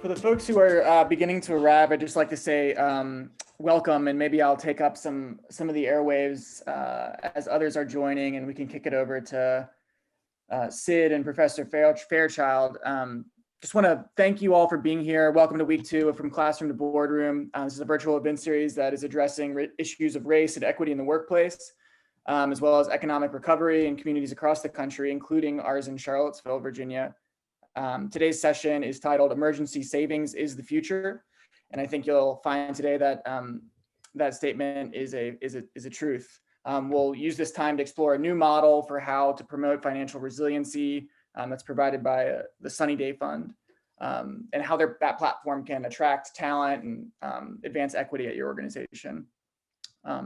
For the folks who are beginning to arrive, I'd just like to say welcome, and maybe I'll take up some of the airwaves as others are joining, and we can kick it over to Sid and Professor Fairchild. Just want to thank you all for being here. Welcome to week 2 of From Classroom to Boardroom. This is a virtual event series that is addressing issues of race and equity in the workplace, as well as economic recovery in communities across the country, including ours in Charlottesville, Virginia. Today's session is titled "Emergency Savings is the Future," and I think you'll find today that that statement is a truth. We'll use this time to explore a new model for how to promote financial resiliency that's provided by the Sunny Day Fund, and how that platform can attract talent and advance equity at your organization.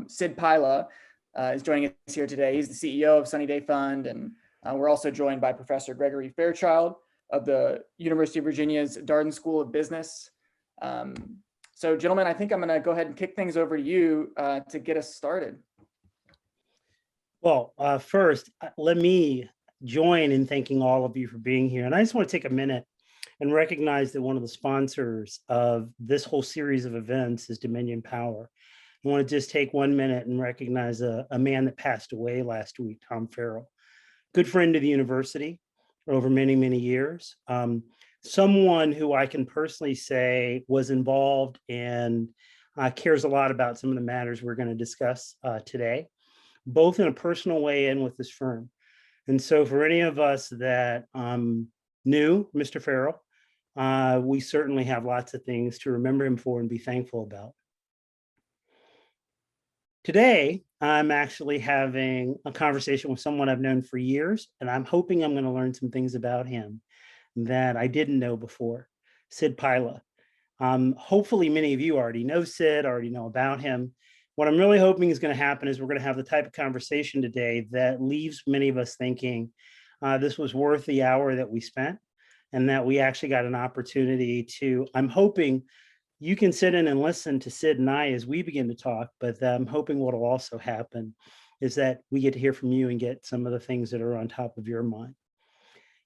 Sid Pailla is joining us here today. He's the CEO of Sunny Day Fund, and we're also joined by Professor Gregory Fairchild of the University of Virginia's Darden School of Business. So gentlemen, I think I'm gonna go ahead and kick things over to you to get us started. Well, first, let me join in thanking all of you for being here. And I just want to take a minute and recognize that one of the sponsors of this whole series of events is Dominion Power. I want to just take 1 minute and recognize a man that passed away last week, Tom Farrell, good friend of the university over many, many years. Someone who I can personally say was involved and cares a lot about some of the matters we're going to discuss today, both in a personal way and with this firm. And so for any of us that knew Mr. Farrell, we certainly have lots of things to remember him for and be thankful about. Today, I'm actually having a conversation with someone I've known for years, and I'm hoping I'm going to learn some things about him that I didn't know before. Sid Pailla. Hopefully many of you already know Sid, already know about him. What I'm really hoping is going to happen is we're going to have the type of conversation today that leaves many of us thinking this was worth the hour that we spent, and that we actually got an opportunity to, I'm hoping you can sit in and listen to Sid and I as we begin to talk, but I'm hoping what will also happen is that we get to hear from you and get some of the things that are on top of your mind.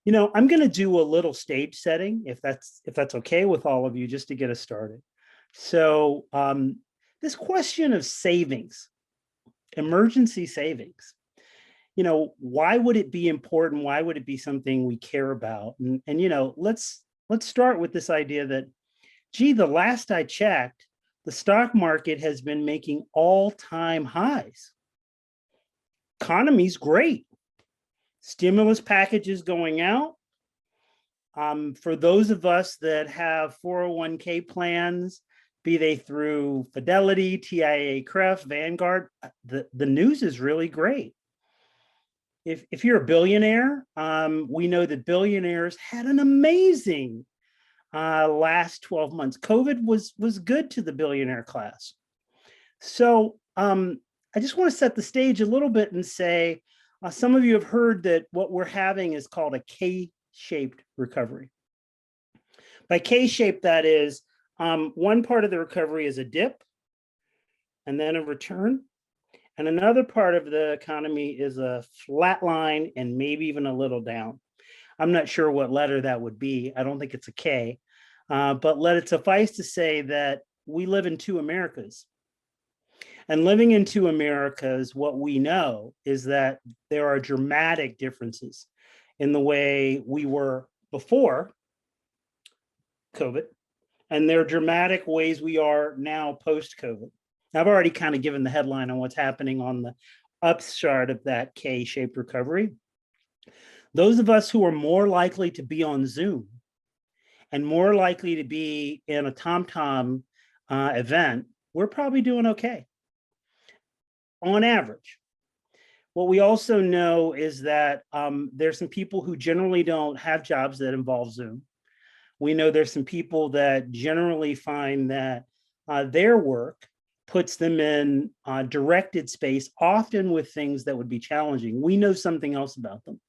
You know, I'm going to do a little stage setting, if that's okay with all of you, just to get us started. So this question of savings, emergency savings, you know, why would it be important? Why would it be something we care about? And you know, let's start with this idea that, gee, the last I checked, the stock market has been making all-time highs. Economy's great. Stimulus packages going out. For those of us that have 401k plans, be they through Fidelity, TIAA, CREF, Vanguard, the news is really great. If you're a billionaire, we know that billionaires had an amazing last 12 months. COVID was good to the billionaire class. So I just want to set the stage a little bit and say, some of you have heard that what we're having is called a K-shaped recovery. By K-shaped, that is, one part of the recovery is a dip and then a return. And another part of the economy is a flat line and maybe even a little down. I'm not sure what letter that would be. I don't think it's a K, but let it suffice to say that we live in two Americas. And living in two Americas, what we know is that there are dramatic differences in the way we were before COVID, and there are dramatic ways we are now post-COVID. I've already kind of given the headline on what's happening on the upstart of that K-shaped recovery. Those of us who are more likely to be on Zoom and more likely to be in a TomTom event, we're probably doing okay on average. What we also know is that there's some people who generally don't have jobs that involve Zoom. We know there's some people that generally find that their work puts them in directed space, often with things that would be challenging. We know something else about them.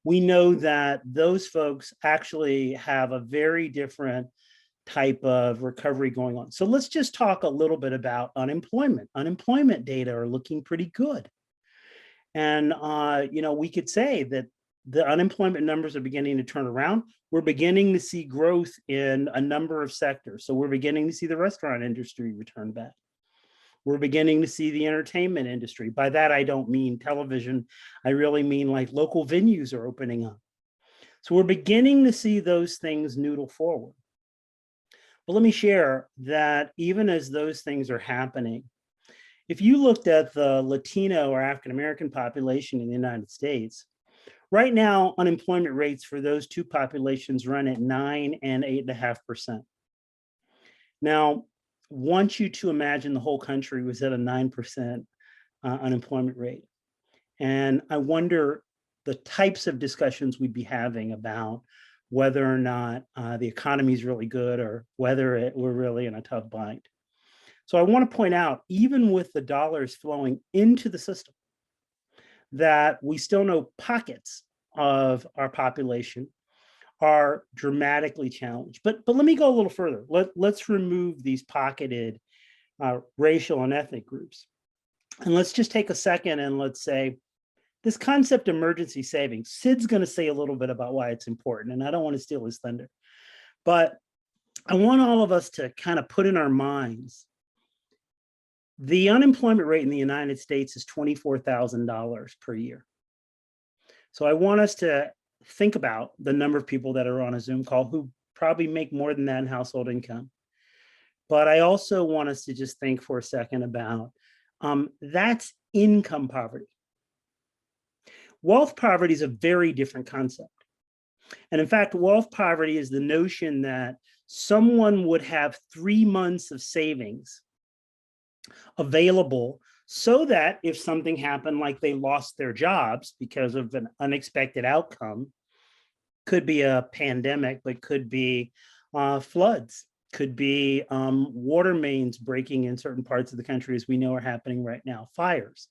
We know that those folks actually have a very different type of recovery going on. So let's just talk a little bit about unemployment. Unemployment data are looking pretty good. And, you know, we could say that the unemployment numbers are beginning to turn around. We're beginning to see growth in a number of sectors. So we're beginning to see the restaurant industry return back. We're beginning to see the entertainment industry. By that, I don't mean television. I really mean like local venues are opening up. So we're beginning to see those things noodle forward. But let me share that even as those things are happening, if you looked at the Latino or African-American population in the United States, right now, unemployment rates for those two populations run at 9 and 8.5%. Now, I want you to imagine the whole country was at a 9% unemployment rate. And I wonder the types of discussions we'd be having about whether or not the economy is really good or whether we're really in a tough bind. So I want to point out, even with the dollars flowing into the system, that we still know pockets of our population are dramatically challenged. But let me go a little further. Let's remove these pocketed racial and ethnic groups. And let's just take a second and let's say this concept of emergency savings. Sid's going to say a little bit about why it's important, and I don't want to steal his thunder. But I want all of us to kind of put in our minds the unemployment rate in the United States is $24,000 per year. So I want us to think about the number of people that are on a Zoom call who probably make more than that in household income. But I also want us to just think for a second about that's income poverty. Wealth poverty is a very different concept. And in fact, wealth poverty is the notion that someone would have 3 months of savings available so that if something happened, like they lost their jobs because of an unexpected outcome, could be a pandemic, but could be floods, could be water mains breaking in certain parts of the country, as we know are happening right now, fires.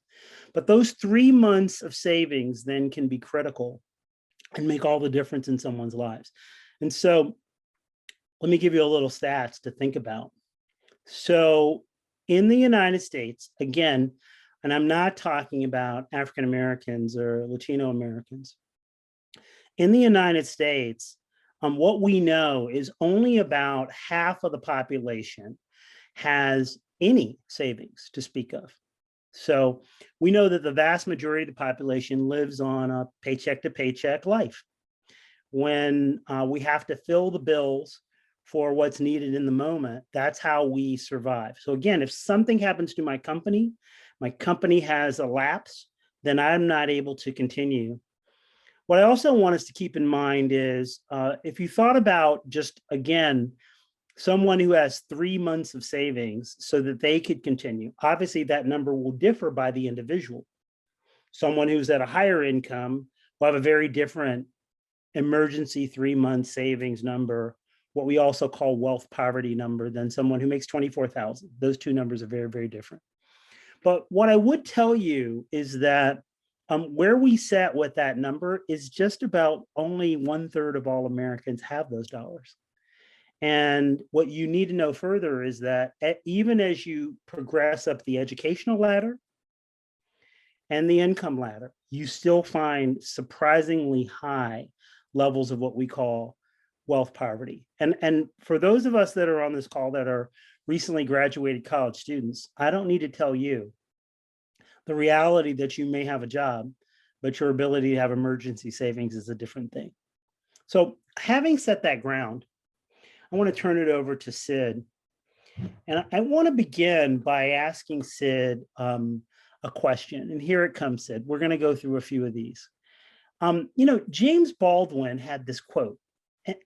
But those 3 months of savings then can be critical and make all the difference in someone's lives. And so let me give you a little stats to think about. So in the United States, again, and I'm not talking about African Americans or Latino Americans. In the United States, what we know is only about half of the population has any savings to speak of. So we know that the vast majority of the population lives on a paycheck to paycheck life. When we have to fill the bills for what's needed in the moment, that's how we survive. So again, if something happens to my company has a lapse, then I'm not able to continue. What I also want us to keep in mind is if you thought about just, again, someone who has 3 months of savings so that they could continue, obviously that number will differ by the individual. Someone who's at a higher income will have a very different emergency 3-month savings number, what we also call wealth poverty number, than someone who makes 24,000. Those two numbers are very, very different. But what I would tell you is that where we sat with that number is just about only 1/3 of all Americans have those dollars. And what you need to know further is that even as you progress up the educational ladder and the income ladder, you still find surprisingly high levels of what we call wealth poverty. And for those of us that are on this call that are recently graduated college students, I don't need to tell you the reality that you may have a job, but your ability to have emergency savings is a different thing. So having set that ground, I want to turn it over to Sid. And I want to begin by asking Sid a question. And here it comes, Sid. We're going to go through a few of these. James Baldwin had this quote,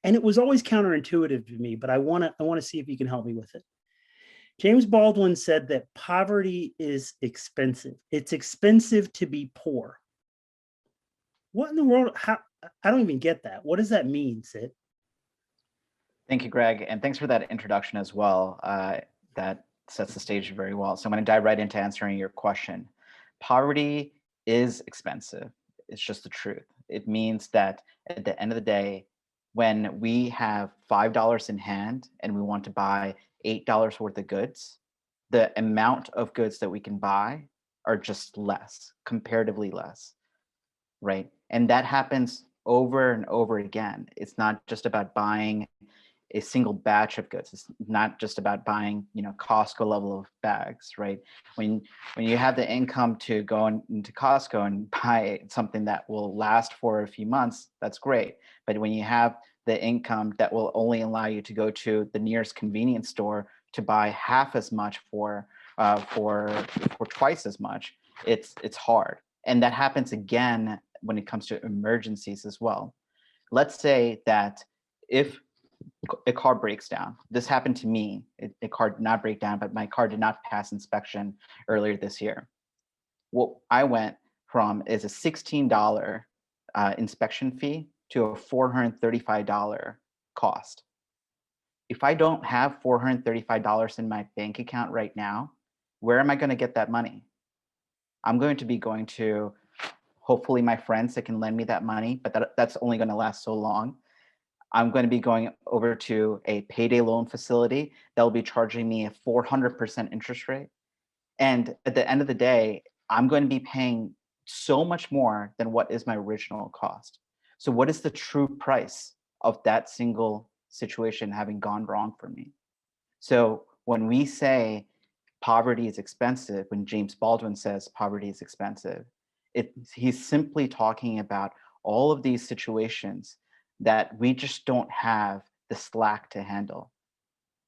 and it was always counterintuitive to me, but I want to see if you can help me with it. James Baldwin said that poverty is expensive. It's expensive to be poor. What in the world? I don't even get that. What does that mean, Sid? Thank you, Greg. And thanks for that introduction as well. That sets the stage very well. So I'm going to dive right into answering your question. Poverty is expensive. It's just the truth. It means that at the end of the day, when we have $5 in hand and we want to buy $8 worth of goods, the amount of goods that we can buy are just less, comparatively less, right? And that happens over and over again. It's not just about buying a single batch of goods. It's not just about buying, Costco level of bags, right? When you have the income to go into Costco and buy something that will last for a few months, that's great. But when you have the income that will only allow you to go to the nearest convenience store to buy half as much for twice as much, it's hard. And that happens again when it comes to emergencies as well. Let's say that if a car breaks down. This happened to me. A car did not break down, but my car did not pass inspection earlier this year. What I went from is a $16 inspection fee to a $435 cost. If I don't have $435 in my bank account right now, where am I going to get that money? I'm going to be going to hopefully my friends that can lend me that money, but that's only going to last so long. I'm going to be going over to a payday loan facility that will be charging me a 400% interest rate. And at the end of the day, I'm going to be paying so much more than what is my original cost. So what is the true price of that single situation having gone wrong for me? So when we say poverty is expensive, when James Baldwin says poverty is expensive, he's simply talking about all of these situations that we just don't have the slack to handle.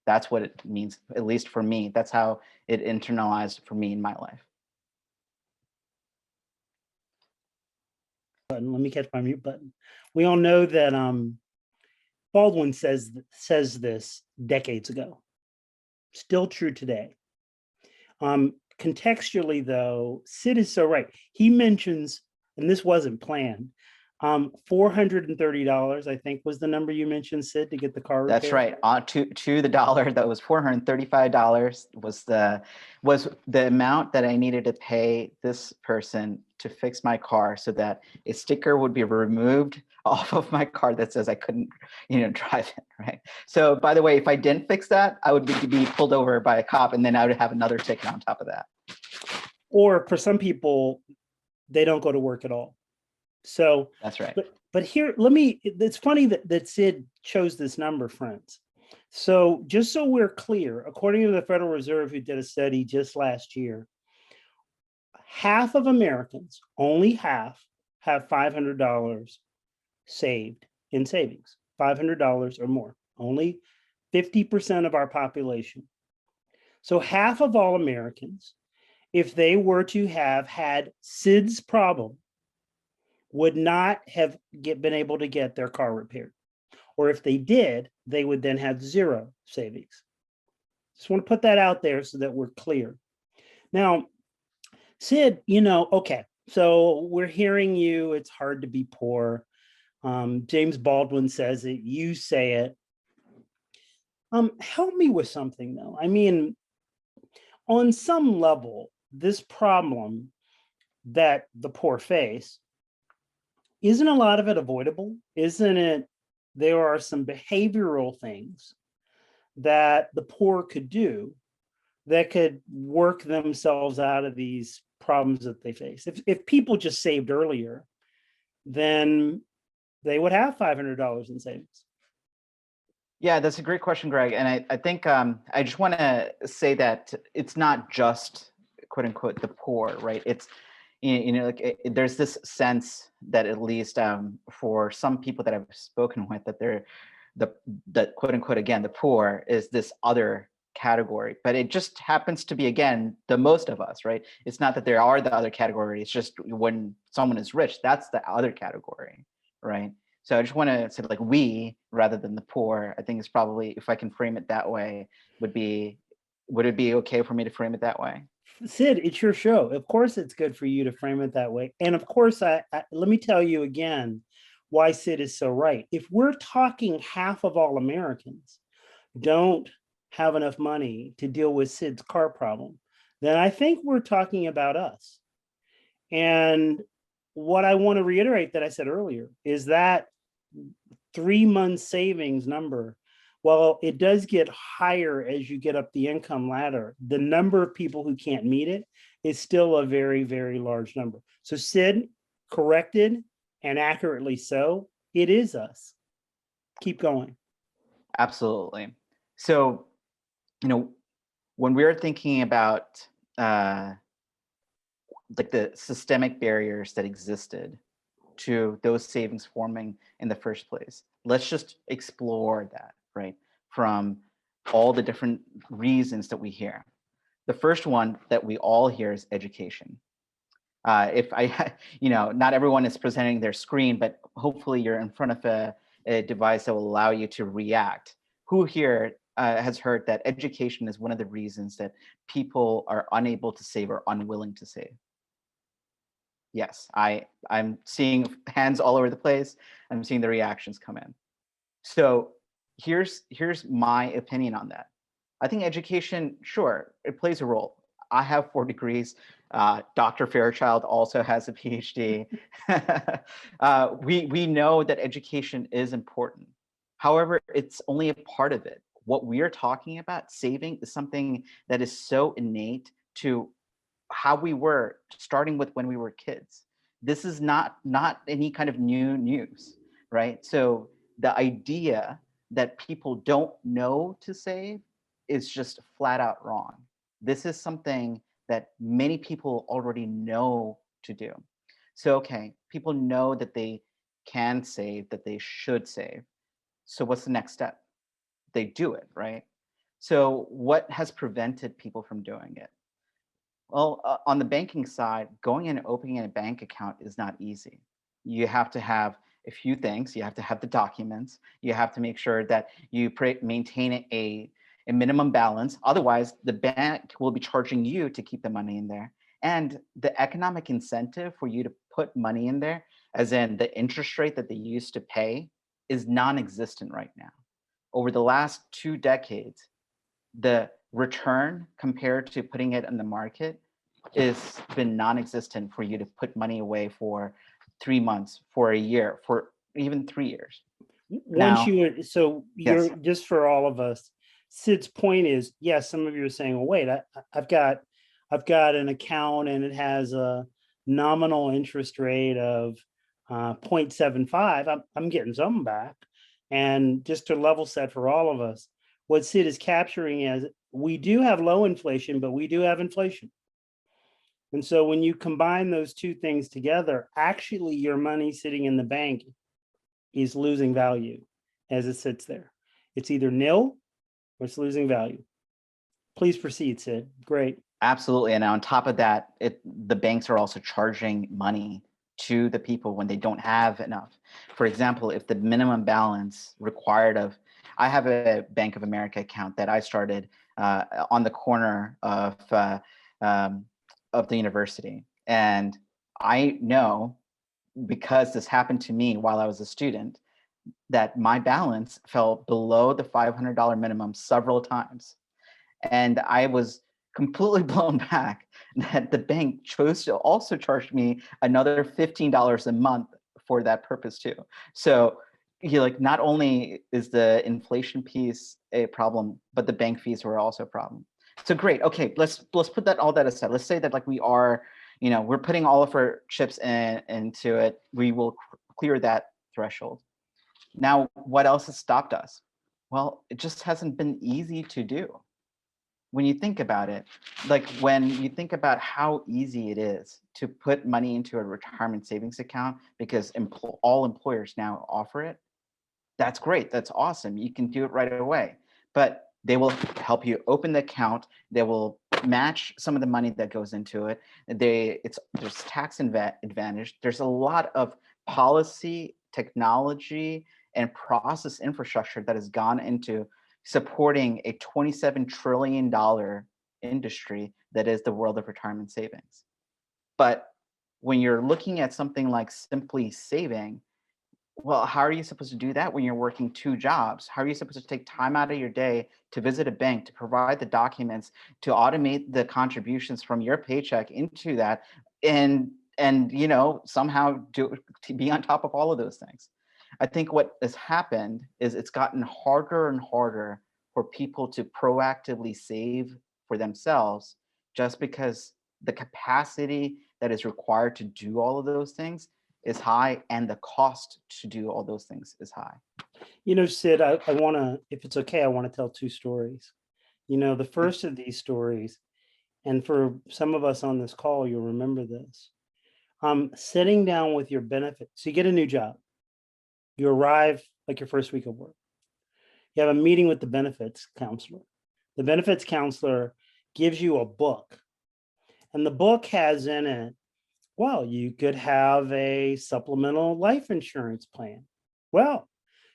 That's what it means, at least for me. That's how it internalized for me in my life. Let me catch my mute button. We all know that Baldwin says this decades ago. Still true today. Contextually, though, Sid is so right. He mentions, and this wasn't planned, $430, I think, was the number you mentioned, Sid, to get the car repaired. That's right. To the dollar, that was $435 was the amount that I needed to pay this person to fix my car so that a sticker would be removed off of my car that says I couldn't, drive it, right? So by the way, if I didn't fix that, I would be pulled over by a cop, and then I would have another ticket on top of that. Or for some people, they don't go to work at all. So that's right. But here, it's funny that Sid chose this number, friends. So just so we're clear, according to the Federal Reserve, who did a study just last year, half of Americans, only half, have $500 saved in savings, $500 or more, only 50% of our population. So half of all Americans, if they were to have had Sid's problem, would not have been able to get their car repaired. Or if they did, they would then have zero savings. Just want to put that out there so that we're clear. Now, Sid, okay, so we're hearing you, it's hard to be poor. James Baldwin says it, you say it. Help me with something though. I mean, on some level, this problem that the poor face, isn't a lot of it avoidable? Isn't it, there are some behavioral things that the poor could do that could work themselves out of these problems that they face. If people just saved earlier, then they would have $500 in savings. Yeah, that's a great question, Greg. And I think I just want to say that it's not just quote unquote the poor, right? It's there's this sense that at least for some people that I've spoken with, that they're the quote unquote, again, the poor is this other category, but it just happens to be, again, the most of us, right? It's not that there are the other category. It's just when someone is rich, that's the other category, right? So I just want to say like we, rather than the poor, I think it's probably, if I can frame it that way, would it be okay for me to frame it that way? Sid, it's your show. Of course, it's good for you to frame it that way. And of course, let me tell you again why Sid is so right. If we're talking half of all Americans don't have enough money to deal with Sid's car problem, then I think we're talking about us. And what I want to reiterate that I said earlier is that 3 months savings number, well, it does get higher as you get up the income ladder. The number of people who can't meet it is still a very, very large number. So Sid, corrected, and accurately so. It is us. Keep going. Absolutely. So, when we're thinking about like the systemic barriers that existed to those savings forming in the first place, let's just explore that, right? From all the different reasons that we hear. The first one that we all hear is education. If I, not everyone is presenting their screen, but hopefully you're in front of a device that will allow you to react. Who here has heard that education is one of the reasons that people are unable to save or unwilling to save? Yes, I'm seeing hands all over the place. I'm seeing the reactions come in. So here's my opinion on that. I think education, sure, it plays a role. I have 4 degrees. Dr. Fairchild also has a PhD. We know that education is important. However, it's only a part of it. What we are talking about, saving, is something that is so innate to how we were starting with when we were kids. This is not any kind of new news, right? So the idea that people don't know to save is just flat out wrong. This is something that many people already know to do. So, okay, people know that they can save, that they should save. So what's the next step? They do it, right? So what has prevented people from doing it? Well, on the banking side, going in and opening a bank account is not easy. You have to have a few things. You have to have the documents. You have to make sure that you maintain a minimum balance. Otherwise, the bank will be charging you to keep the money in there. And the economic incentive for you to put money in there, as in the interest rate that they used to pay, is non-existent right now. Over the last 2 decades, the return compared to putting it in the market has been non-existent for you to put money away for 3 months, for a year, for even 3 years. Once Now, so you're yes, just for all of us, Sid's point is, yes, some of you are saying, well, wait, I've got an account and it has a nominal interest rate of 0.75. I'm getting something back. And just to level set for all of us, what Sid is capturing is we do have low inflation, but we do have inflation. And so when you combine those two things together, actually your money sitting in the bank is losing value as it sits there. It's either nil or it's losing value. Please proceed, Sid. Great. absolutely. And on top of that, the banks are also charging money to the people when they don't have enough. For example, if the minimum balance required I have a Bank of America account that I started on the corner of the university. And I know, because this happened to me while I was a student, that my balance fell below the $500 minimum several times. And I was completely blown back that the bank chose to also charge me another $15 a month for that purpose too. So not only is the inflation piece a problem, but the bank fees were also a problem. So great. Okay, let's put all that aside. Let's say that we are, we're putting all of our chips into it. We will clear that threshold. Now, what else has stopped us? Well, it just hasn't been easy to do. When you think about it, when you think about how easy it is to put money into a retirement savings account, because all employers now offer it, that's great. That's awesome. You can do it right away. But they will help you open the account. They will match some of the money that goes into it. There's tax advantage. There's a lot of policy, technology, and process infrastructure that has gone into supporting a $27 trillion industry that is the world of retirement savings. But when you're looking at something like simply saving, well, how are you supposed to do that when you're working 2 jobs? How are you supposed to take time out of your day to visit a bank, to provide the documents, to automate the contributions from your paycheck into that, and somehow to be on top of all of those things? I think what has happened is it's gotten harder and harder for people to proactively save for themselves, just because the capacity that is required to do all of those things is high, and the cost to do all those things is high. You know, Sid, I want to, if it's okay, I want to tell two stories. You know, the first of these stories, and for some of us on this call, you'll remember this. Sitting down with your benefits. So you get a new job. You arrive like your first week of work. You have a meeting with the benefits counselor. The benefits counselor gives you a book. And the book has in it, well, you could have a supplemental life insurance plan. Well,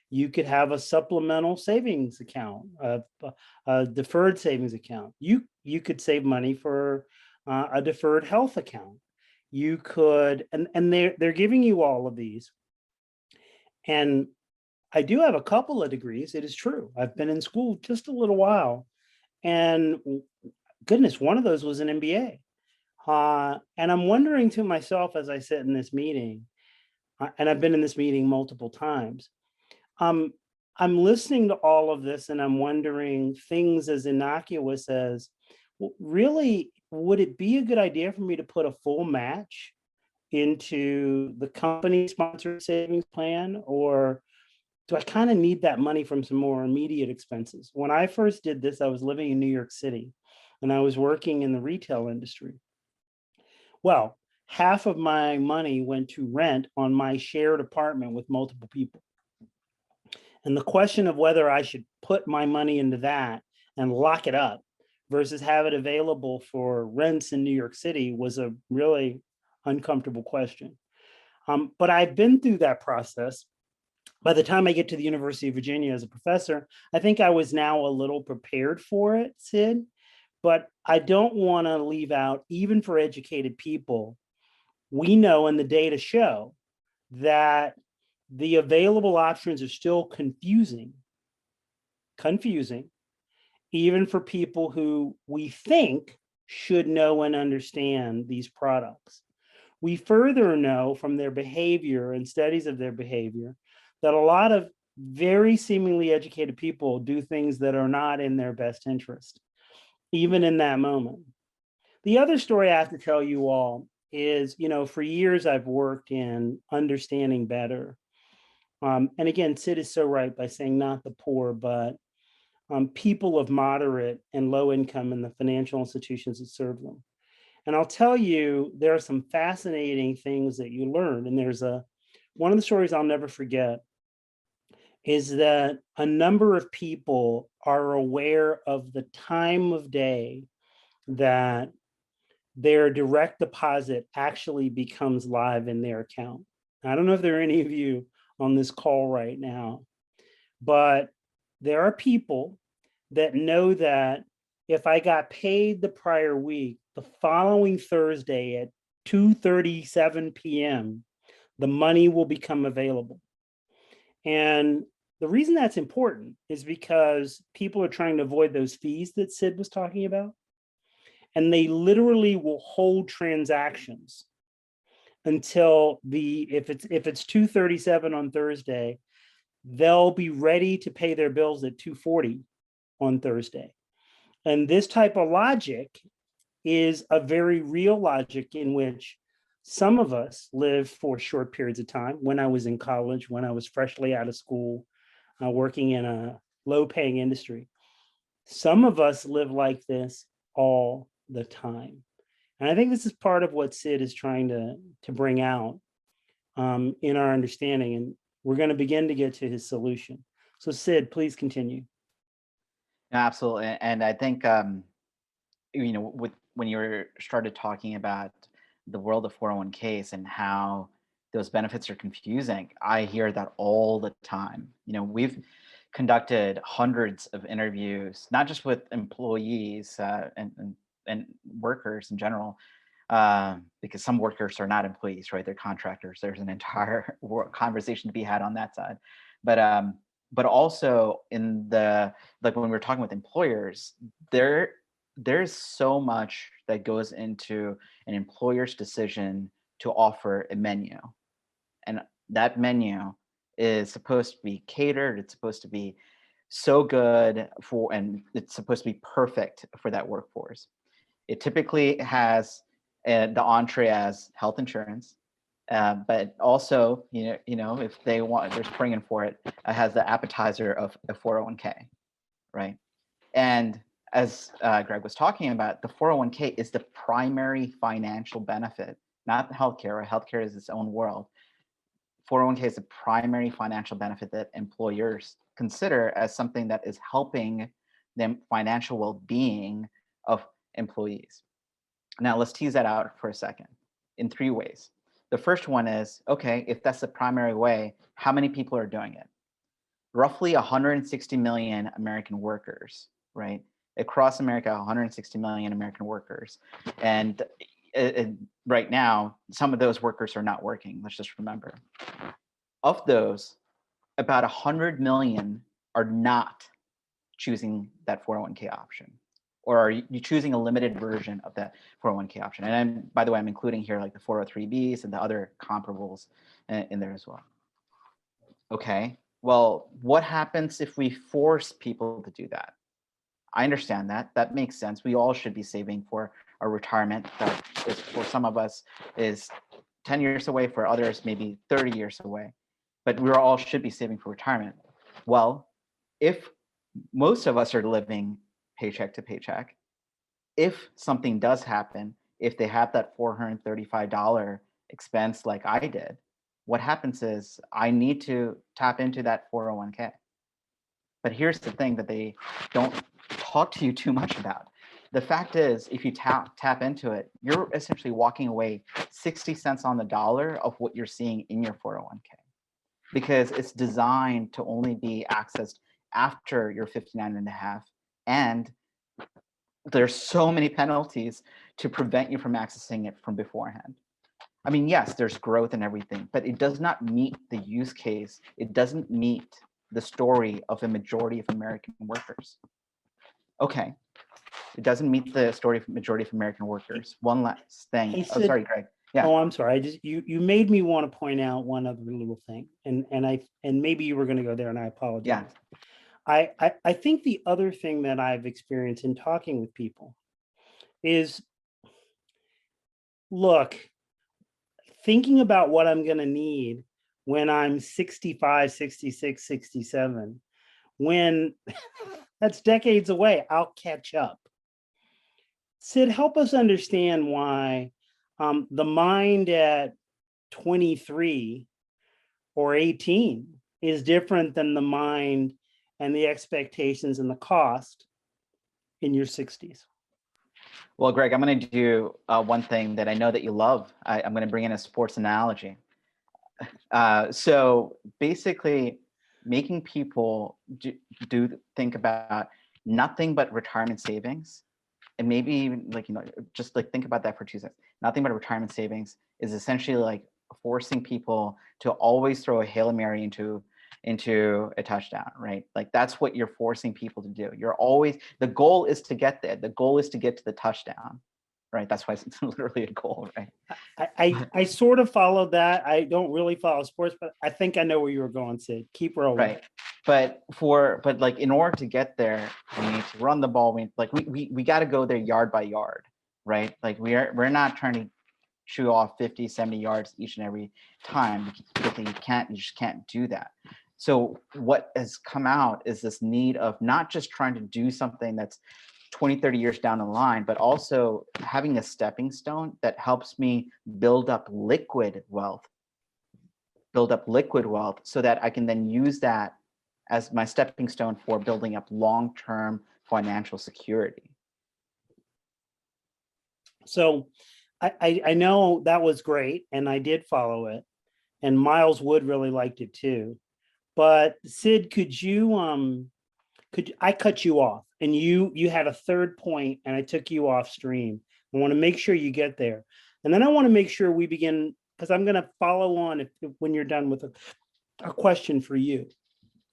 you could have a supplemental savings account, a deferred savings account. You could save money for a deferred health account. You could, and they're giving you all of these. And I do have a couple of degrees. It is true. I've been in school just a little while, and goodness, one of those was an MBA. And I'm wondering to myself as I sit in this meeting, and I've been in this meeting multiple times, I'm listening to all of this and I'm wondering things as innocuous as, well, really, would it be a good idea for me to put a full match into the company sponsored savings plan, or do I kind of need that money from some more immediate expenses? When I first did this, I was living in New York City and I was working in the retail industry. Well, half of my money went to rent on my shared apartment with multiple people. And the question of whether I should put my money into that and lock it up versus have it available for rents in New York City was a really uncomfortable question. But I've been through that process. By the time I get to the University of Virginia as a professor, I think I was now a little prepared for it, Sid. But I don't want to leave out, even for educated people, we know and the data show that the available options are still confusing, even for people who we think should know and understand these products. We further know from their behavior and studies of their behavior that a lot of very seemingly educated people do things that are not in their best interest, even in that moment. The other story I have to tell you all is, you know, for years I've worked in understanding better. And again, Sid is so right by saying not the poor, but people of moderate and low income in the financial institutions that serve them. And I'll tell you, there are some fascinating things that you learn. And there's one of the stories I'll never forget is that a number of people are aware of the time of day that their direct deposit actually becomes live in their account. I don't know if there are any of you on this call right now, but there are people that know that if I got paid the prior week, the following Thursday at 2:37 p.m., the money will become available. And the reason that's important is because people are trying to avoid those fees that Sid was talking about. And they literally will hold transactions until if it's 2:37 on Thursday, they'll be ready to pay their bills at 2:40 on Thursday. And this type of logic is a very real logic in which some of us live for short periods of time. When I was in college, when I was freshly out of school, working in a low-paying industry, some of us live like this all the time. And I think this is part of what Sid is trying to bring out in our understanding. And we're going to begin to get to his solution. So Sid, please continue. Absolutely. And I think, you know, when you started talking about the world of 401ks and how those benefits are confusing, I hear that all the time. You know, we've conducted hundreds of interviews, not just with employees and workers in general, because some workers are not employees, right? They're contractors. There's an entire conversation to be had on that side. But also in like when we're talking with employers, there's so much that goes into an employer's decision to offer a menu. And that menu is supposed to be catered. It's supposed to be so good and it's supposed to be perfect for that workforce. It typically has the entree as health insurance, But also, if they want, they're springing for it, it has the appetizer of a 401k, right? And as Greg was talking about, the 401k is the primary financial benefit, not healthcare. Healthcare is its own world. 401k is the primary financial benefit that employers consider as something that is helping the financial well-being of employees. Now let's tease that out for a second in 3 ways. The first one is, okay, if that's the primary way, how many people are doing it? Roughly 160 million American workers, right? Across America, 160 million American workers. And right now, some of those workers are not working. Let's just remember. Of those, about 100 million are not choosing that 401k option, or are you choosing a limited version of that 401k option? And by the way, I'm including here like the 403bs and the other comparables in there as well. Okay, well, what happens if we force people to do that? I understand that. That makes sense. We all should be saving for our retirement. That is, for some of us, is 10 years away, for others, maybe 30 years away. But we all should be saving for retirement. Well, if most of us are living paycheck to paycheck, if something does happen, if they have that $435 expense like I did, what happens is I need to tap into that 401k. But here's the thing that they don't talk to you too much about. The fact is, if you tap into it, you're essentially walking away 60 cents on the dollar of what you're seeing in your 401k, because it's designed to only be accessed after you're 59 and a half. And there's so many penalties to prevent you from accessing it from beforehand. I mean, yes, there's growth and everything, but it does not meet the use case. It doesn't meet the story of a majority of American workers. Okay, it doesn't meet the story of majority of American workers. One last thing. Hey, Oh, Sid, sorry, Greg. Yeah. Oh, I'm sorry. You made me want to point out one other little thing, and maybe you were going to go there, and I apologize. Yeah. I think the other thing that I've experienced in talking with people is, look, thinking about what I'm going to need when I'm 65, 66, 67, when that's decades away, I'll catch up. Sid, help us understand why the mind at 23 or 18 is different than the mind and the expectations and the cost in your 60s. Well, Greg, I'm going to do one thing that I know that you love. I'm going to bring in a sports analogy. So basically, making people do think about nothing but retirement savings, and maybe even just think about that for 2 seconds. Nothing but retirement savings is essentially like forcing people to always throw a Hail Mary into a touchdown, right? Like that's what you're forcing people to do. You're always, the goal is to get there. The goal is to get to the touchdown, right? That's why it's literally a goal, right? I sort of followed that. I don't really follow sports, but I think I know where you were going, Sid. Keep rolling. Right. But like in order to get there, we need to run the ball. We got to go there yard by yard, right? Like we're not trying to chew off 50, 70 yards each and every time, because you just can't do that. So what has come out is this need of not just trying to do something that's 20, 30 years down the line, but also having a stepping stone that helps me build up liquid wealth so that I can then use that as my stepping stone for building up long-term financial security. So I know that was great, and I did follow it, and Miles Wood really liked it too. But Sid, I cut you off, and you had a third point, and I took you off stream. I want to make sure you get there, and then I want to make sure we begin, because I'm going to follow on when you're done with a question for you.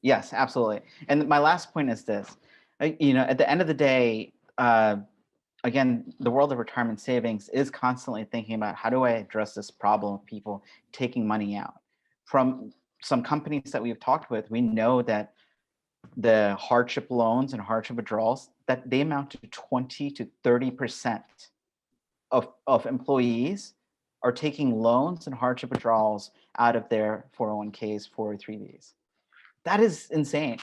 Yes, absolutely. And my last point is this: at the end of the day, again, the world of retirement savings is constantly thinking about, how do I address this problem of people taking money out? From some companies that we've talked with, we know that the hardship loans and hardship withdrawals, that they amount to 20 to 30% of employees are taking loans and hardship withdrawals out of their 401ks, 403bs. That is insane,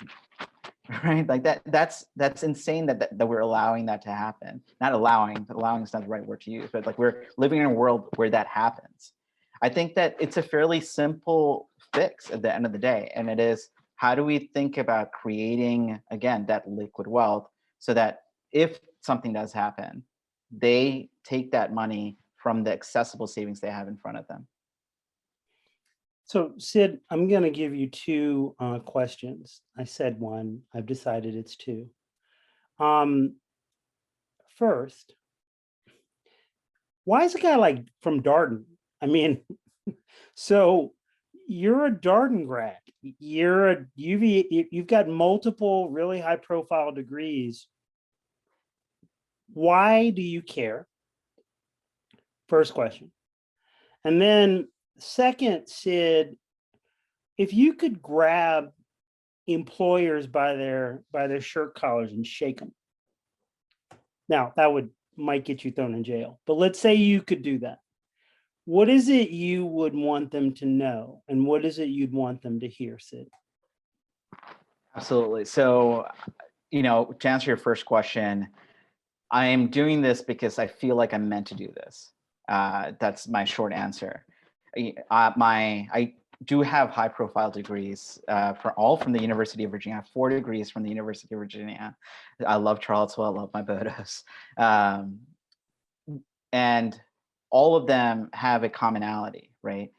right? Like that's insane that we're allowing that to happen. Not allowing is not the right word to use, but like we're living in a world where that happens. I think that it's a fairly simple fix at the end of the day, and it is, how do we think about creating, again, that liquid wealth so that if something does happen, they take that money from the accessible savings they have in front of them. So Sid, I'm going to give you two questions. I said one, I've decided it's two. First, why is a guy like from Darden? I mean, so you're a Darden grad. You've got multiple really high profile degrees. Why do you care? First question. And then second, Sid, if you could grab employers by their shirt collars and shake them. Now, that might get you thrown in jail, but let's say you could do that. What is it you would want them to know, and what is it you'd want them to hear, Sid? Absolutely. So, to answer your first question, I am doing this because I feel like I'm meant to do this. That's my short answer. I do have high profile degrees from the University of Virginia. I have 4 degrees from the University of Virginia. I love Charlottesville. I love my Bodos. And all of them have a commonality, right?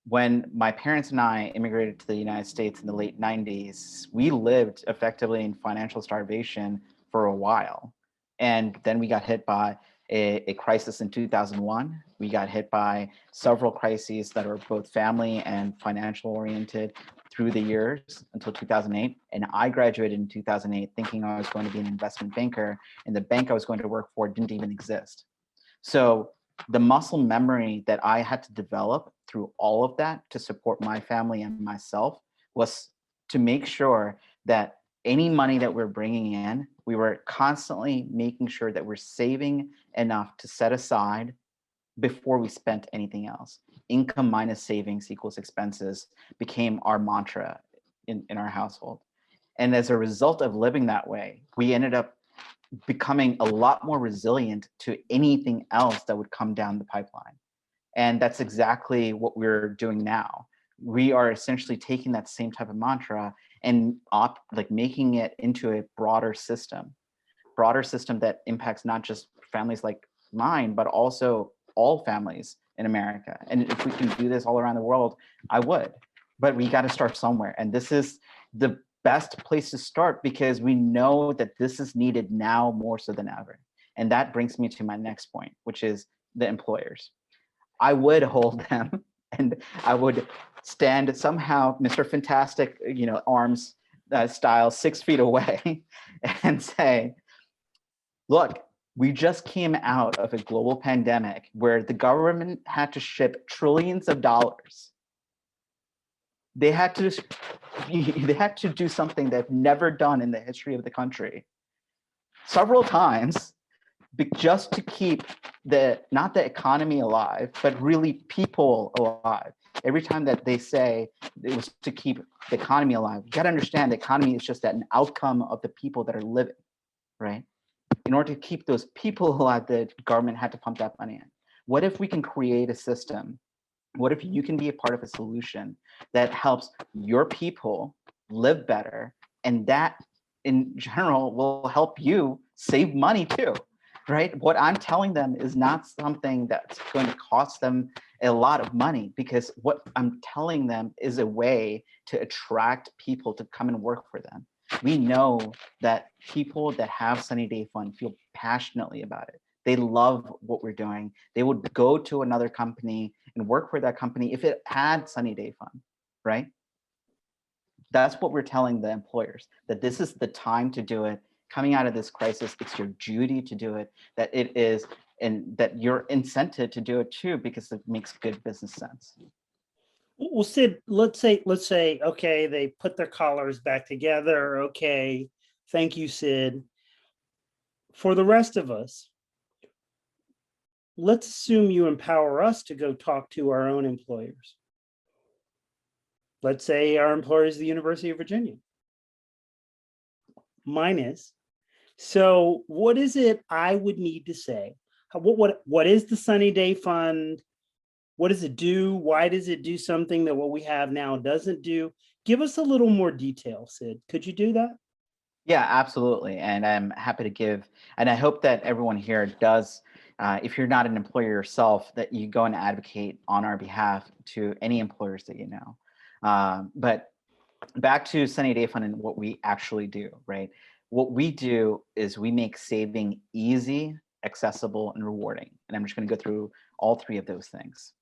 When my parents and I immigrated to the United States in the late 90s, we lived effectively in financial starvation for a while. And then we got hit by a crisis in 2001. We got hit by several crises that are both family and financial oriented through the years until 2008. And I graduated in 2008 thinking I was going to be an investment banker, and the bank I was going to work for didn't even exist. So the muscle memory that I had to develop through all of that to support my family and myself was to make sure that any money that we're bringing in, we were constantly making sure that we're saving enough to set aside before we spent anything else. Income minus savings equals expenses became our mantra in our household. And as a result of living that way, we ended up becoming a lot more resilient to anything else that would come down the pipeline. And that's exactly what we're doing now. We are essentially taking that same type of mantra and making it into a broader system that impacts not just families like mine, but also all families in America. And if we can do this all around the world, I would. But we got to start somewhere. And this is the best place to start because we know that this is needed now more so than ever. And that brings me to my next point, which is the employers. I would hold them and I would stand somehow, Mr. Fantastic, arms style 6 feet away and say, look, we just came out of a global pandemic where the government had to ship trillions of dollars. They had to do something they've never done in the history of the country several times just to keep not the economy alive, but really people alive. Every time that they say it was to keep the economy alive, you got to understand the economy is just an outcome of the people that are living, right? In order to keep those people alive, the government had to pump that money in. What if we can create a system? What if you can be a part of a solution that helps your people live better, and that in general will help you save money too, right? What I'm telling them is not something that's going to cost them a lot of money, because what I'm telling them is a way to attract people to come and work for them. We know that people that have Sunny Day Fund feel passionately about it. They love what we're doing. They would go to another company and work for that company if it had Sunny Day Fund, right? That's what we're telling the employers, that this is the time to do it. Coming out of this crisis, it's your duty to do it, that it is, and that you're incented to do it too, because it makes good business sense. Well, Sid, let's say, okay, they put their collars back together. Okay, thank you, Sid. For the rest of us, let's assume you empower us to go talk to our own employers. Let's say our employer is the University of Virginia. Mine is. So what is it I would need to say? What is the Sunny Day Fund? What does it do? Why does it do something that what we have now doesn't do? Give us a little more detail, Sid. Could you do that? Yeah, absolutely. And I'm happy to give, and I hope that everyone here does, if you're not an employer yourself, that you go and advocate on our behalf to any employers that you know. But back to Sunny Day Fund and what we actually do, right? What we do is we make saving easy, accessible, and rewarding. And I'm just going to go through all three of those things.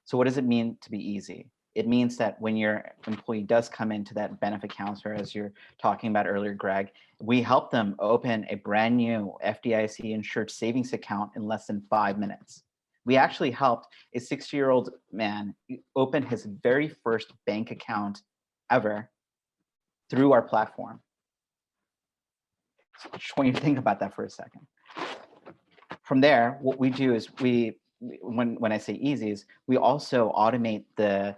So what does it mean to be easy? It means that when your employee does come into that benefit counselor, as you're talking about earlier, Greg, we help them open a brand new FDIC insured savings account in less than 5 minutes. We actually helped a 60-year-old man open his very first bank account ever through our platform. Just want you to think about that for a second. From there, what we do is when I say easy, is we also automate the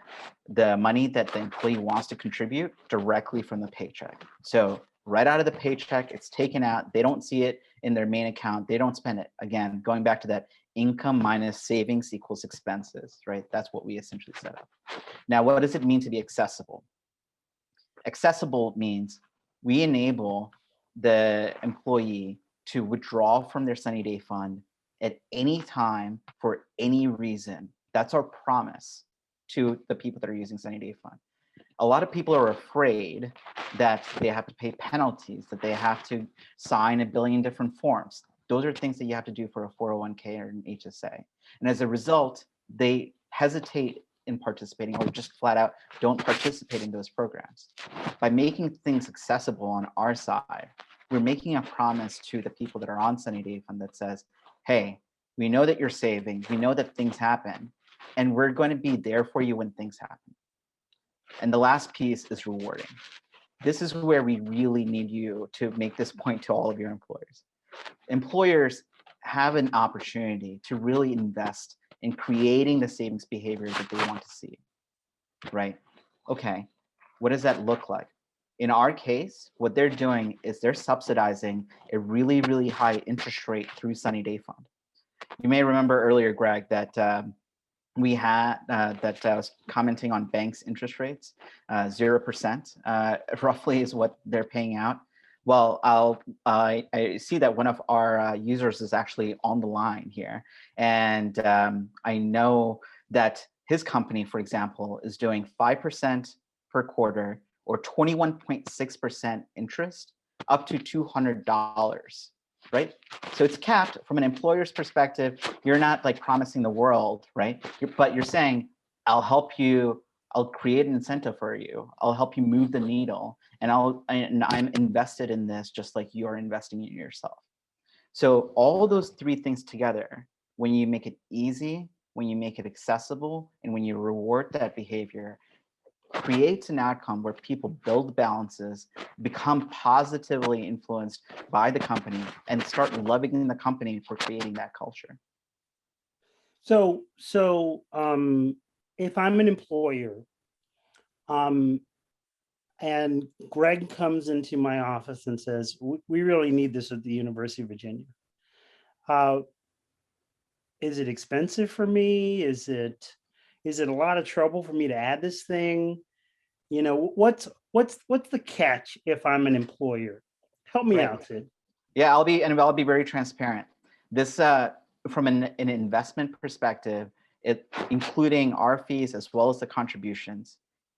money that the employee wants to contribute directly from the paycheck. So right out of the paycheck, it's taken out. They don't see it in their main account. They don't spend it. Again, going back to that income minus savings equals expenses, right? That's what we essentially set up. Now, what does it mean to be accessible? Accessible means we enable the employee to withdraw from their Sunny Day Fund at any time for any reason. That's our promise to the people that are using Sunny Day Fund. A lot of people are afraid that they have to pay penalties, that they have to sign a billion different forms. Those are things that you have to do for a 401k or an HSA. And as a result, they hesitate in participating or just flat out don't participate in those programs. By making things accessible on our side, we're making a promise to the people that are on Sunny Day Fund that says, hey, we know that you're saving, we know that things happen, and we're going to be there for you when things happen. And the last piece is rewarding. This is where we really need you to make this point to all of your employers. Employers have an opportunity to really invest in creating the savings behavior that they want to see, right? Okay, what does that look like? In our case, what they're doing is they're subsidizing a really, really high interest rate through Sunny Day Fund. You may remember earlier, Greg, that we had that I was commenting on banks' interest rates. 0% roughly is what they're paying out. Well, I see that one of our users is actually on the line here, and I know that his company, for example, is doing 5% per quarter or 21.6% interest up to $200, right? So it's capped from an employer's perspective. You're not like promising the world, right? But you're saying, I'll help you, I'll create an incentive for you, I'll help you move the needle, and I'm invested in this just like you're investing in yourself. So all those three things together, when you make it easy, when you make it accessible, and when you reward that behavior, creates an outcome where people build balances, become positively influenced by the company, and start loving the company for creating that culture. So if I'm an employer, and Greg comes into my office and says, we really need this at the University of Virginia. Is it expensive for me? Is it a lot of trouble for me to add this thing? You know, what's the catch if I'm an employer? Help me out, Sid. Yeah, I'll be very transparent. This from an investment perspective, including our fees as well as the contributions,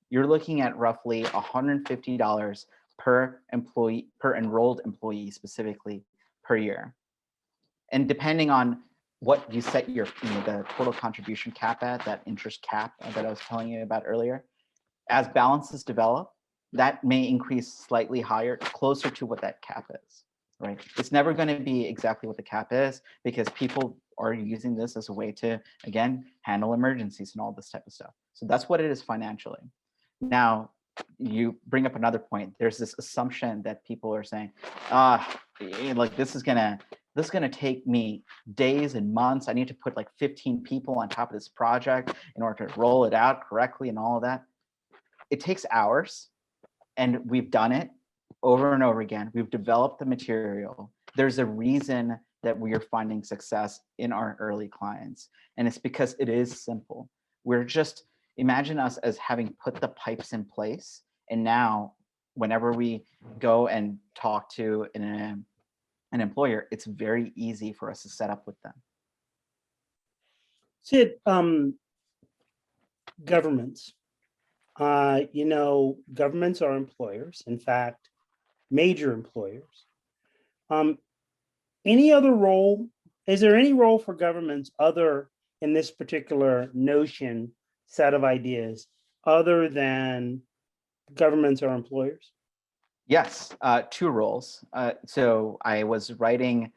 you're looking at roughly $150 per employee, per enrolled employee specifically per year. And depending on what you set your the total contribution cap at, that interest cap that I was telling you about earlier, as balances develop, that may increase slightly higher, closer to what that cap is, right? It's never going to be exactly what the cap is because people are using this as a way to, again, handle emergencies and all this type of stuff. So that's what it is financially. Now, you bring up another point. There's this assumption that people are saying, like this is gonna this is going to take me days and months. I need to put like 15 people on top of this project in order to roll it out correctly and all of that. It takes hours, and we've done it over and over again. We've developed the material. There's a reason that we are finding success in our early clients, and it's because it is simple. We're just, imagine us as having put the pipes in place, and now whenever we go and talk to an employer, it's very easy for us to set up with them. Sid, governments. Governments are employers, in fact, major employers. Any other role? Is there any role for governments other in this particular notion, set of ideas, other than governments are employers? Yes, two roles. So I was writing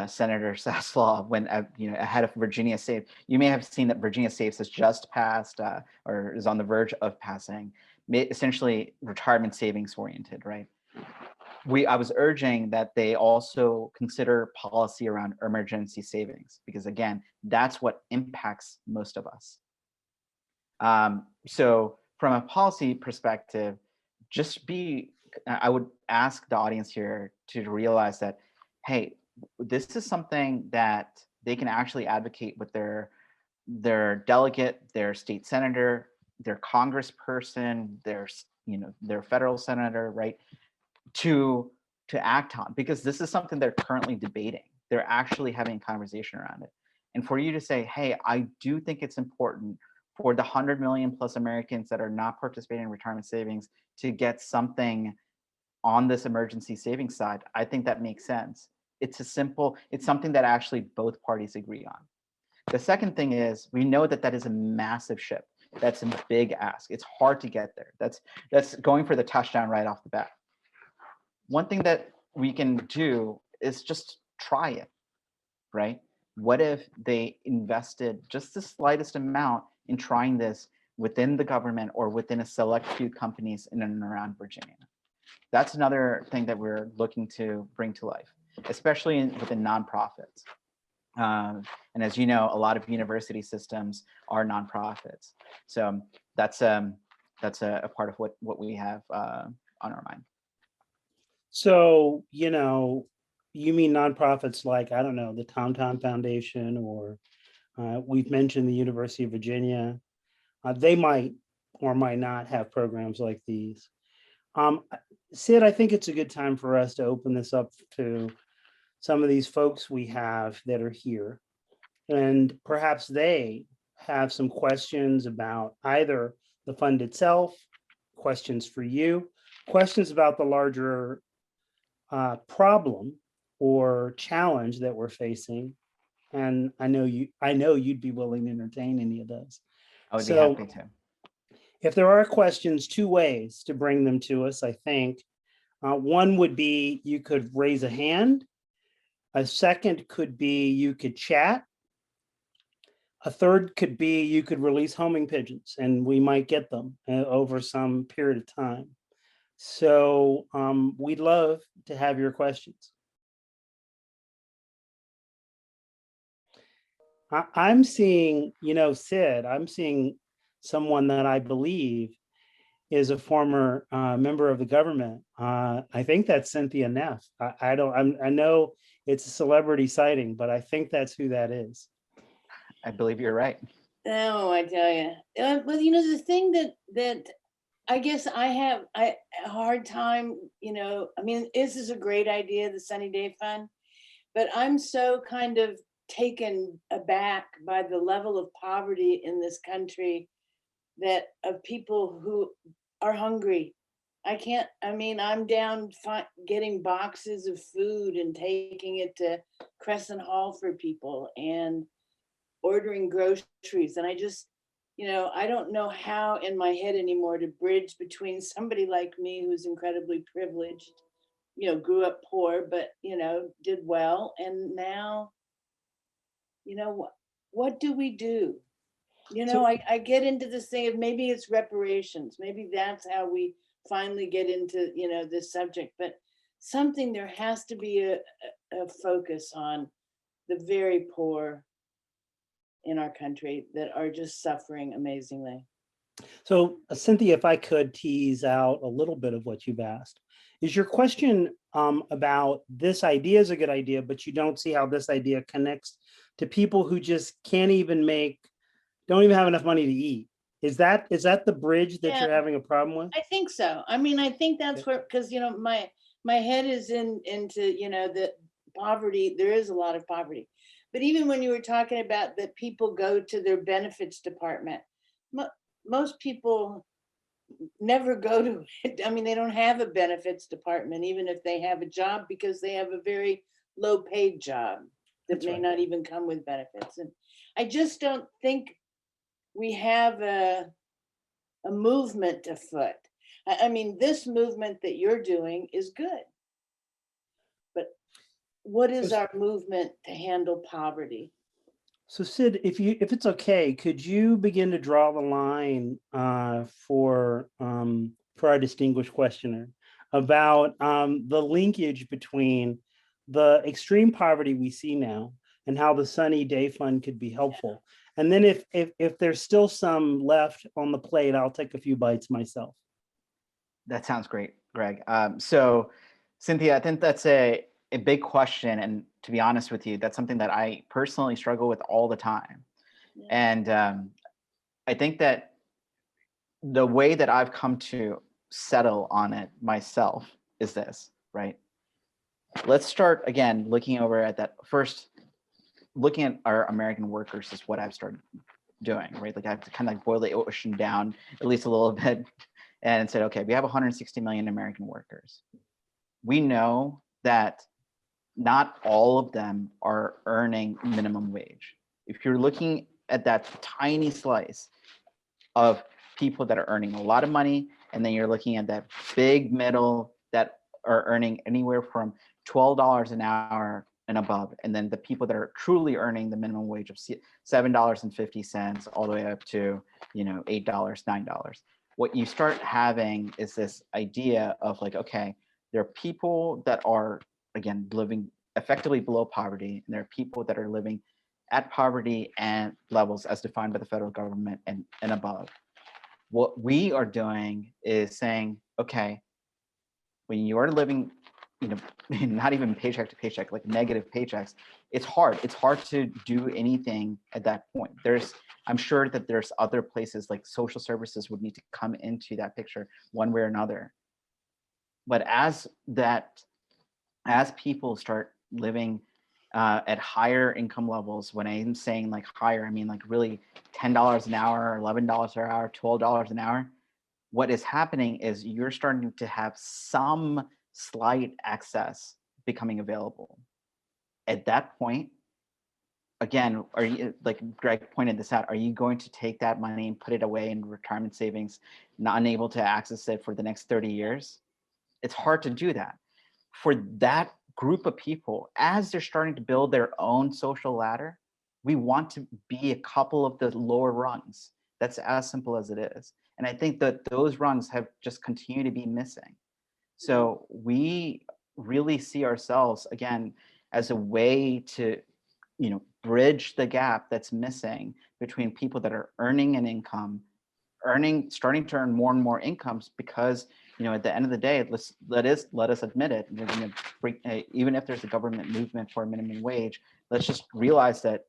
Senator Sass law when ahead of Virginia Safe. You may have seen that Virginia Safe has just passed or is on the verge of passing, essentially retirement savings oriented, right? I was urging that they also consider policy around emergency savings, because again, that's what impacts most of us. So from a policy perspective, I would ask the audience here to realize that, hey, this is something that they can actually advocate with their delegate, their state senator, their congressperson, their federal senator, right? To act on, because this is something they're currently debating. They're actually having a conversation around it. And for you to say, hey, I do think it's important for the 100 million plus Americans that are not participating in retirement savings to get something on this emergency savings side, I think that makes sense. It's something that actually both parties agree on. The second thing is, we know that is a massive shift. That's a big ask. It's hard to get there. That's going for the touchdown right off the bat. One thing that we can do is just try it, right? What if they invested just the slightest amount in trying this within the government or within a select few companies in and around Virginia? That's another thing that we're looking to bring to life, especially within nonprofits. And as you know, a lot of university systems are nonprofits. So that's a part of what we have on our mind. So, you mean nonprofits like, I don't know, the Tom Tom Foundation, or we've mentioned the University of Virginia. They might or might not have programs like these. Sid, I think it's a good time for us to open this up to some of these folks we have that are here. And perhaps they have some questions about either the fund itself, questions for you, questions about the larger problem or challenge that we're facing. And I know you'd be willing to entertain any of those. I would be happy to. If there are questions, two ways to bring them to us, I think. One would be you could raise a hand. A second could be you could chat. A third could be you could release homing pigeons, and we might get them over some period of time. So we'd love to have your questions. I'm seeing, Sid, I'm seeing someone that I believe is a former member of the government. I think that's Cynthia Neff. I know it's a celebrity sighting, but I think that's who that is. I believe you're right. Oh, I tell you. Well, the thing that I guess I have a hard time, this is a great idea, the Sunny Day Fund, but I'm so kind of taken aback by the level of poverty in this country, that of people who are hungry. I'm down getting boxes of food and taking it to Crescent Hall for people and ordering groceries. And I just, I don't know how in my head anymore to bridge between somebody like me who's incredibly privileged, grew up poor, but, did well. And now, what do we do? I get into this thing of maybe it's reparations. Maybe that's how we finally get into, this subject, but there has to be a focus on the very poor in our country that are just suffering amazingly. So Cynthia, if I could tease out a little bit of what you've asked, is your question about this idea is a good idea, but you don't see how this idea connects to people who just can't even don't even have enough money to eat? Is that the bridge that Yeah. you're having a problem with? I think so. I mean, I think that's where, because, my head is into, the poverty. There is a lot of poverty. But even when you were talking about that people go to their benefits department, most people never go to it. I mean, they don't have a benefits department, even if they have a job, because they have a very low paid job that That's may right. not even come with benefits. And I just don't think we have a movement afoot. I mean, this movement that you're doing is good. But what is our movement to handle poverty? So Sid, if it's okay, could you begin to draw the line for our distinguished questioner about the linkage between the extreme poverty we see now and how the Sunny Day Fund could be helpful? And then if there's still some left on the plate, I'll take a few bites myself. That sounds great, Greg. So Cynthia, I think that's a big question. And to be honest with you, that's something that I personally struggle with all the time. Yeah. And I think that the way that I've come to settle on it myself is this, right? Let's start again, looking over at that first, looking at our American workers is what I've started doing, right? Like I have to kind of like boil the ocean down at least a little bit and said, okay, we have 160 million American workers. We know that not all of them are earning minimum wage. If you're looking at that tiny slice of people that are earning a lot of money, and then you're looking at that big middle that are earning anywhere from $12 an hour and above, and then the people that are truly earning the minimum wage of $7.50 all the way up to $8, $9. What you start having is this idea of like, okay, there are people that are again living effectively below poverty, and there are people that are living at poverty and levels as defined by the federal government and above. What we are doing is saying, okay, when you are living, not even paycheck to paycheck, like negative paychecks, it's hard. It's hard to do anything at that point. I'm sure that there's other places like social services would need to come into that picture one way or another. But as people start living at higher income levels, when I'm saying like higher, I mean like really $10 an hour, $11 an hour, $12 an hour, what is happening is you're starting to have some slight access becoming available. At that point, again, are you, like Greg pointed this out, are you going to take that money and put it away in retirement savings, not unable to access it for the next 30 years? It's hard to do that. For that group of people, as they're starting to build their own social ladder, we want to be a couple of the lower rungs. That's as simple as it is. And I think that those rungs have just continued to be missing. So we really see ourselves, again, as a way to, bridge the gap that's missing between people that are earning an income, starting to earn more and more incomes, because at the end of the day, let us admit it. We're going to even if there's a government movement for a minimum wage, let's just realize that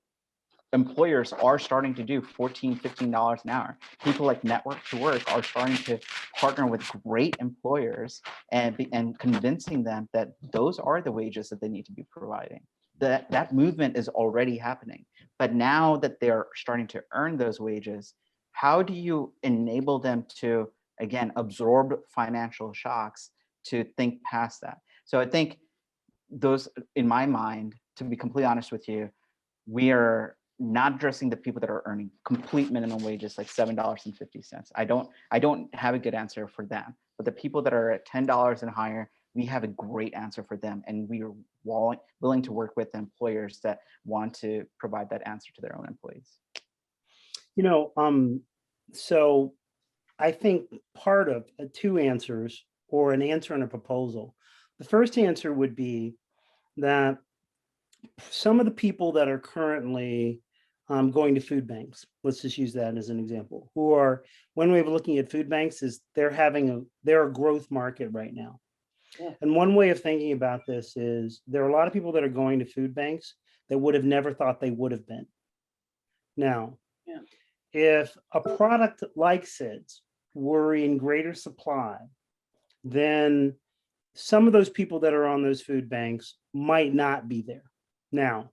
employers are starting to do $14, $15 an hour. People like Network to Work are starting to partner with great employers and convincing them that those are the wages that they need to be providing. That movement is already happening. But now that they're starting to earn those wages, how do you enable them to, again, absorb financial shocks to think past that? So I think those, in my mind, to be completely honest with you, we are not addressing the people that are earning complete minimum wages like $7.50. I don't have a good answer for them. But the people that are at $10 and higher, we have a great answer for them, and we are willing to work with employers that want to provide that answer to their own employees. So I think part of two answers, or an answer and a proposal. The first answer would be that some of the people that are currently going to food banks, let's just use that as an example, who are, one way of looking at food banks is they're a growth market right now. Yeah. And one way of thinking about this is there are a lot of people that are going to food banks that would have never thought they would have been. Now, Yeah. if a product like SIDS were in greater supply, then some of those people that are on those food banks might not be there. Now,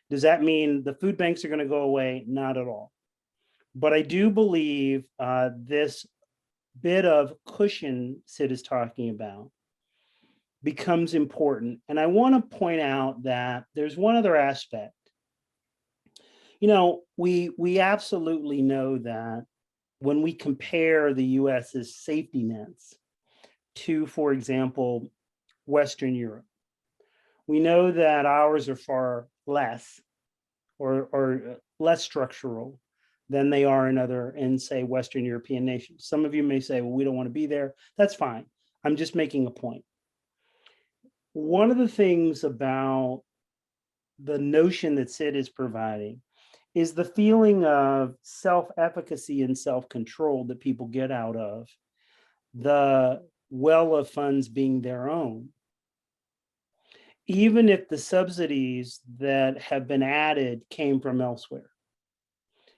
does that mean the food banks are going to go away? Not at all. But I do believe this bit of cushion Sid is talking about becomes important. And I want to point out that there's one other aspect. You know, we absolutely know that when we compare the US's safety nets to, for example, Western Europe, we know that ours are far less or less structural than they are in say, Western European nations. Some of you may say, well, we don't want to be there. That's fine. I'm just making a point. One of the things about the notion that Sid is providing is the feeling of self-efficacy and self-control that people get out of the well of funds being their own. Even if the subsidies that have been added came from elsewhere.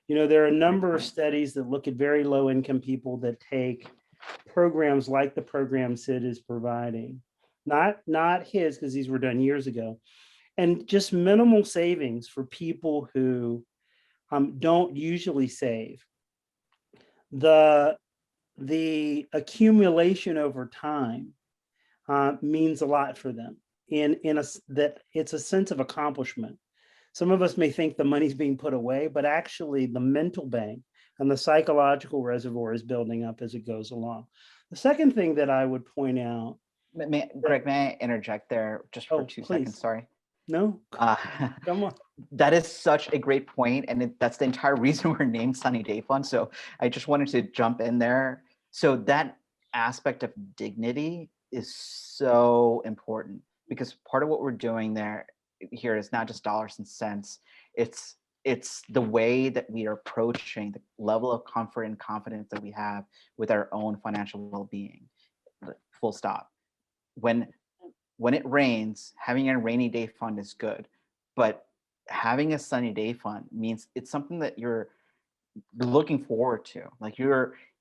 You know, there are a number of studies that look at very low income people that take programs like the program Sid is providing, not his, because these were done years ago, and just minimal savings for people who don't usually save. The accumulation over time means a lot for them. That it's a sense of accomplishment. Some of us may think the money's being put away, but actually the mental bank and the psychological reservoir is building up as it goes along. The second thing that I would point out. Greg, may I interject there just for 2 seconds? Sorry. No, come on. That is such a great point, and that's the entire reason we're named Sunny Day Fund. So I just wanted to jump in there. So that aspect of dignity is so important, because part of what we're doing here is not just dollars and cents. It's the way that we are approaching the level of comfort and confidence that we have with our own financial well-being. Full stop. When it rains, having a rainy day fund is good, but having a sunny day fund means it's something that you're looking forward to. Like,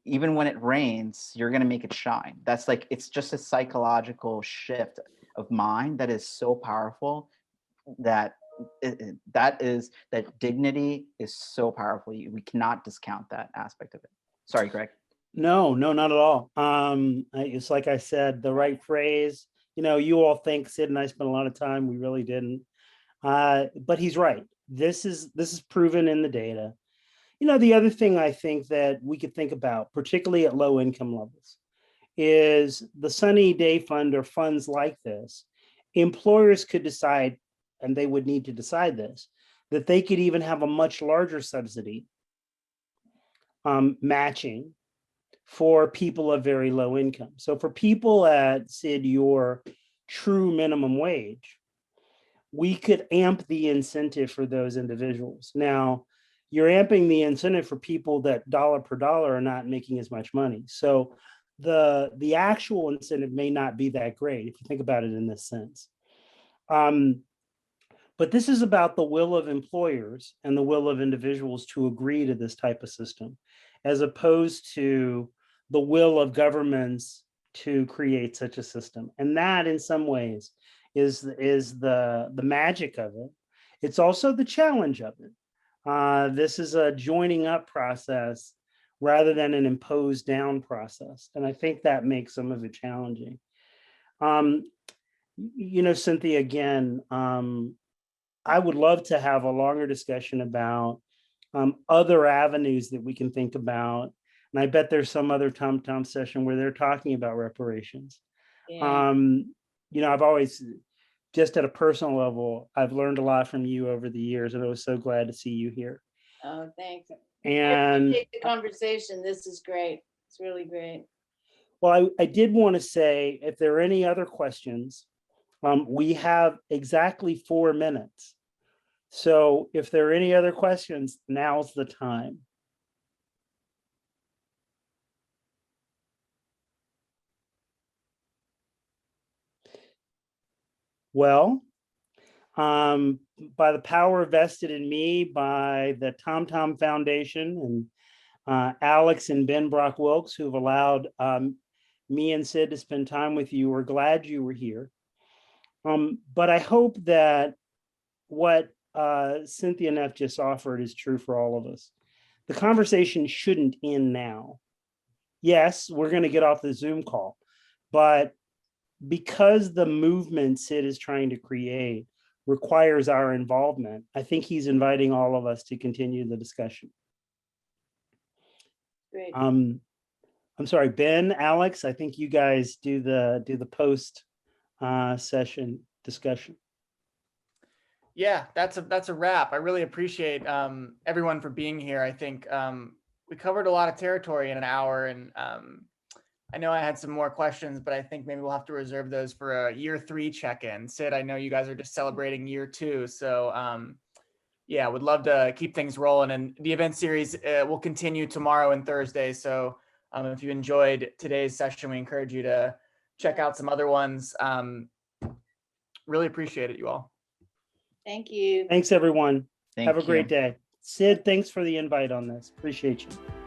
even when it rains, you're going to make it shine. That's like, it's just a psychological shift of mind that is so powerful, that dignity is so powerful. We cannot discount that aspect of it. Sorry, Greg. No, not at all. It's like I said, the right phrase. You know, you all think Sid and I spent a lot of time. We really didn't. But he's right. This is proven in the data. You know, the other thing I think that we could think about, particularly at low income levels, is the Sunny Day Fund or funds like this. Employers could decide, and they would need to decide this, that they could even have a much larger subsidy matching for people of very low income. So for people at, Sid, your true minimum wage, we could amp the incentive for those individuals. Now, you're amping the incentive for people that dollar per dollar are not making as much money. So the actual incentive may not be that great if you think about it in this sense. But this is about the will of employers and the will of individuals to agree to this type of system, as opposed to the will of governments to create such a system. And that, in some ways, is the magic of it. It's also the challenge of it. This is a joining up process rather than an imposed down process. And I think that makes some of it challenging. You know, Cynthia, again, I would love to have a longer discussion about other avenues that we can think about. And I bet there's some other Tom session where they're talking about reparations. Yeah. You know, I've always, just at a personal level, I've learned a lot from you over the years, and I was so glad to see you here. Oh, thanks. And I appreciate the conversation. This is great. It's really great. Well, I did want to say, if there are any other questions, we have exactly 4 minutes So if there are any other questions, now's the time. Well, by the power vested in me by the Tom Tom Foundation and Alex and Ben Brock Wilkes, who've allowed me and Sid to spend time with you, we're glad you were here. But I hope that what Cynthia Neff just offered is true for all of us. The conversation shouldn't end now. Yes, we're going to get off the Zoom call, but because the movement Sid is trying to create requires our involvement, I think he's inviting all of us to continue the discussion. Great. I'm sorry, Ben, Alex, I think you guys do the post session discussion. Yeah, that's a wrap. I really appreciate everyone for being here. I think we covered a lot of territory in an hour, and I know I had some more questions, but I think maybe we'll have to reserve those for a year 3 check-in. Sid, I know you guys are just celebrating year 2, so yeah, would love to keep things rolling. And the event series will continue tomorrow and Thursday. So if you enjoyed today's session, we encourage you to check out some other ones. Really appreciate it, you all. Thank you. Thanks, everyone. Thank Have a you. great day. Sid, thanks for the invite on this. Appreciate you.